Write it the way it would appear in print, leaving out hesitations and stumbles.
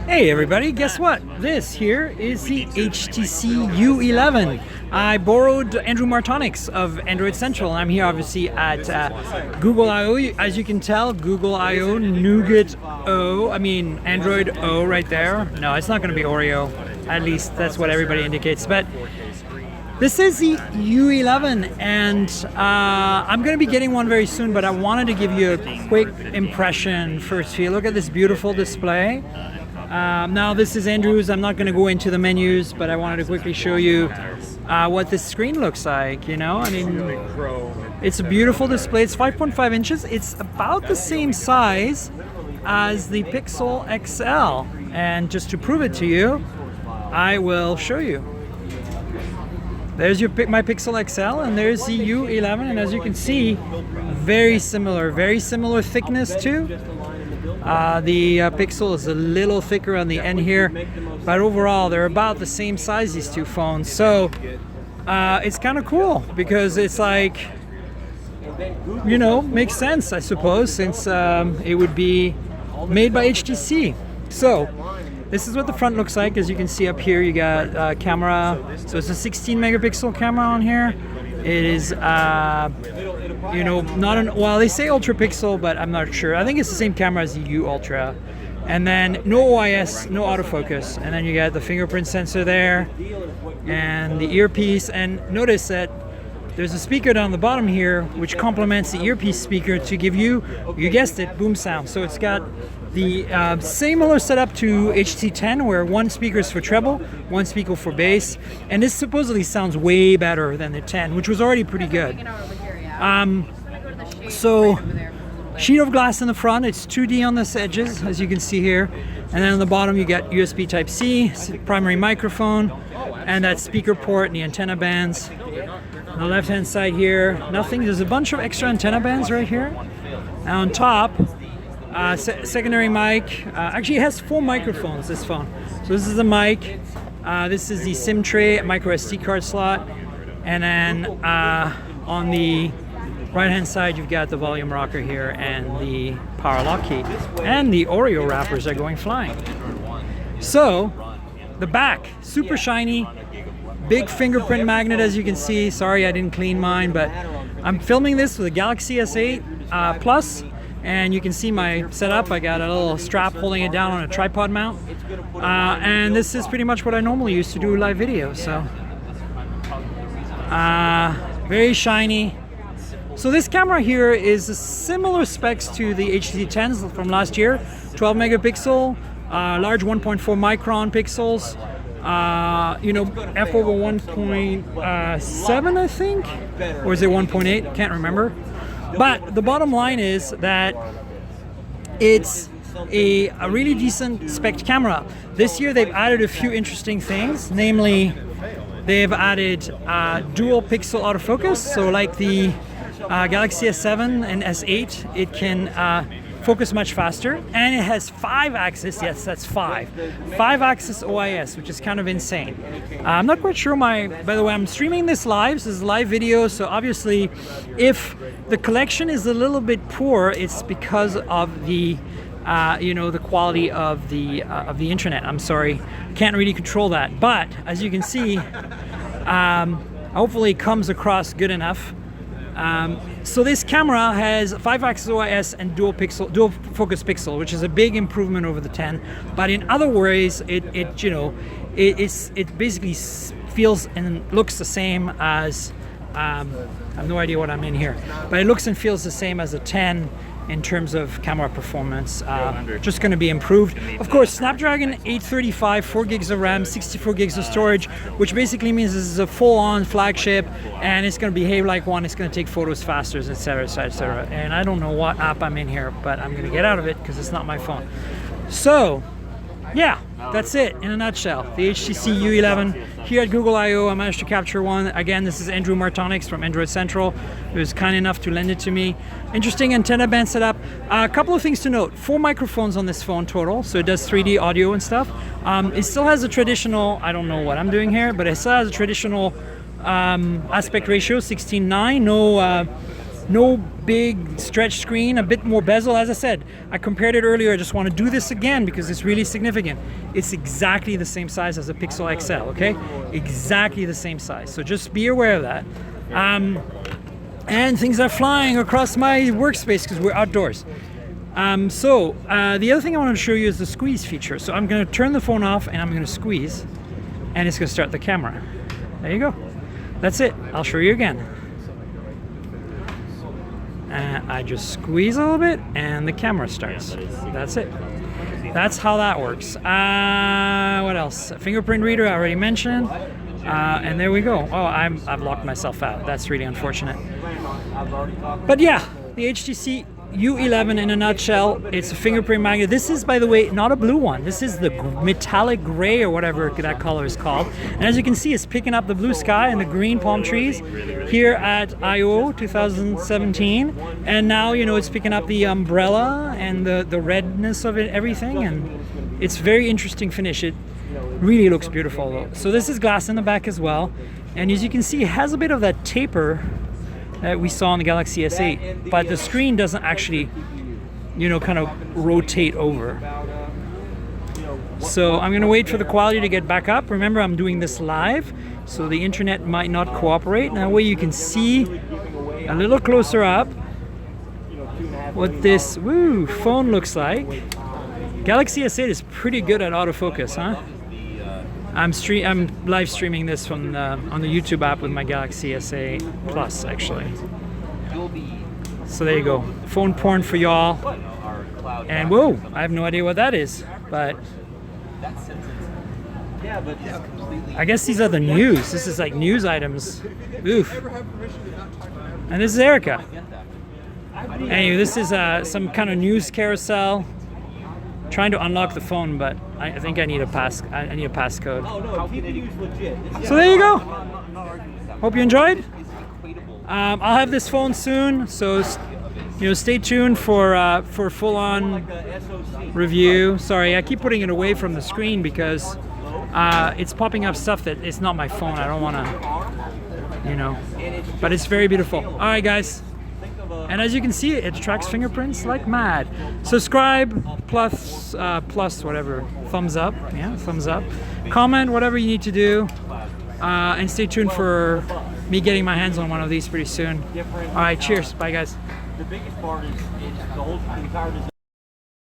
Hey everybody, guess what? This here is the HTC U11. I borrowed Andrew Martonik's of Android Central, and I'm here obviously at Google I/O. As you can tell, Google I/O, Nougat O, Android O right there. No, it's not going to be Oreo. At least that's what everybody indicates. But this is the U11, and I'm going to be getting one very soon, but I wanted to give you a quick impression first. Here, look at this beautiful display. Now this is Andrew's. I'm not going to go into the menus, but I wanted to quickly show you what this screen looks like. It's a beautiful display. It's 5.5 inches. It's about the same size as the Pixel XL. And just to prove it to you, I will show you. There's my Pixel XL, and there's the U11, and as you can see, very similar thickness too. The Pixel is a little thicker on the end here, but overall they're about the same size, these two phones. So it's kind of cool because it's like, makes sense, I suppose, since it would be made by HTC. So this is what the front looks like. As you can see up here, you got camera. So it's a 16 megapixel camera on here. It is, well, they say ultra pixel, but I'm not sure. I think it's the same camera as the U Ultra. And then no OIS, no autofocus. And then you got the fingerprint sensor there and the earpiece. And notice that there's a speaker down the bottom here, which complements the earpiece speaker to give you guessed it, boom sound. So it's got the similar setup to HTC 10, where one speaker is for treble, one speaker for bass, and this supposedly sounds way better than the 10, which was already pretty good. So sheet of glass in the front, it's 2D on the edges, as you can see here, and then on the bottom you got USB Type-C, primary microphone, and that speaker port and the antenna bands. On the left hand side here, nothing. There's a bunch of extra antenna bands right here. Now on top, secondary mic. Actually, it has 4 microphones, this phone. So this is the mic. This is the SIM tray, micro SD card slot. And then on the right-hand side, you've got the volume rocker here and the power lock key. And the Oreo wrappers are going flying. So the back, super shiny. Big fingerprint magnet, as you can see. Sorry, I didn't clean mine, but I'm filming this with a Galaxy S8 Plus. And you can see my setup. I got a little strap holding it down on a tripod mount. And this is pretty much what I normally use to do live videos. So, very shiny. So this camera here is a similar specs to the HTC 10s from last year. 12 megapixel, large 1.4 micron pixels. F over 1.7, I think? Or is it 1.8? Can't remember. But the bottom line is that it's a really decent spec camera. This year they've added a few interesting things, namely they've added dual pixel autofocus. So like the Galaxy S7 and S8, it can focus much faster, and it has 5-axis, yes, that's 5-axis OIS, which is kind of insane. I'm not quite sure by the way, I'm streaming this live, so this is live video, so obviously if the collection is a little bit poor, it's because of the the quality of the internet. I'm sorry, can't really control that, but as you can see, hopefully it comes across good enough. So this camera has 5-axis OIS and dual focus pixel, which is a big improvement over the 10. But in other ways, it basically feels and looks the same as I have no idea what I'm in here, but it looks and feels the same as a 10 in terms of camera performance. Just going to be improved. Of course, Snapdragon 835, 4 gigs of RAM, 64 gigs of storage, which basically means this is a full-on flagship, and it's going to behave like one. It's going to take photos faster, etc., etc. And I don't know what app I'm in here, but I'm going to get out of it because it's not my phone. So, yeah, that's it in a nutshell. The HTC U11 here at Google I/O. I managed to capture one. Again, this is Andrew Martonik's from Android Central, who was kind enough to lend it to me. Interesting antenna band setup. A couple of things to note. 4 microphones on this phone total, so it does 3D audio and stuff. It still has a traditional, I don't know what I'm doing here, but it still has a traditional aspect ratio, 16:9. No big stretch screen, a bit more bezel. As I said, I compared it earlier. I just want to do this again because it's really significant. It's exactly the same size as a Pixel XL, okay? Exactly the same size. So just be aware of that. And things are flying across my workspace because we're outdoors. The other thing I want to show you is the squeeze feature. So I'm going to turn the phone off and I'm going to squeeze, and it's going to start the camera. There you go. That's it. I'll show you again. I just squeeze a little bit and the camera starts. That's it. That's how that works. What else? Fingerprint reader, I already mentioned. And there we go. Oh, I've locked myself out. That's really unfortunate. But yeah, the HTC U11 in a nutshell. It's a fingerprint magnet. This is, by the way, not a blue one. This is the metallic gray or whatever that color is called. And as you can see, it's picking up the blue sky and the green palm trees here at I/O 2017. And now, you know, it's picking up the umbrella and the redness of it, everything. And it's very interesting finish. It really looks beautiful though. So this is glass in the back as well. And as you can see, it has a bit of that taper that we saw on the Galaxy S8, but the screen doesn't actually, you know, kind of rotate over. So I'm gonna wait for the quality to get back up. Remember, I'm doing this live, so the internet might not cooperate. Now, that way you can see a little closer up what this phone looks like. Galaxy S8 is pretty good at autofocus, huh? I'm live streaming this from on the YouTube app with my Galaxy S8 Plus, actually. So there you go, phone porn for y'all. And whoa, I have no idea what that is, but I guess these are the news. This is like news items. Oof. And this is Erica. Anyway, this is some kind of news carousel. Trying to unlock the phone, but I think I need a passcode. So there you go. Hope you enjoyed. I'll have this phone soon, so you know, stay tuned for full-on review. Sorry, I keep putting it away from the screen because it's popping up stuff that it's not my phone. I don't want to, you know, but it's very beautiful. All right, guys. And as you can see, it tracks fingerprints like mad. Subscribe, plus whatever, thumbs up, yeah, thumbs up. Comment whatever you need to do, and stay tuned for me getting my hands on one of these pretty soon. All right, cheers, bye guys. The biggest part is the whole entire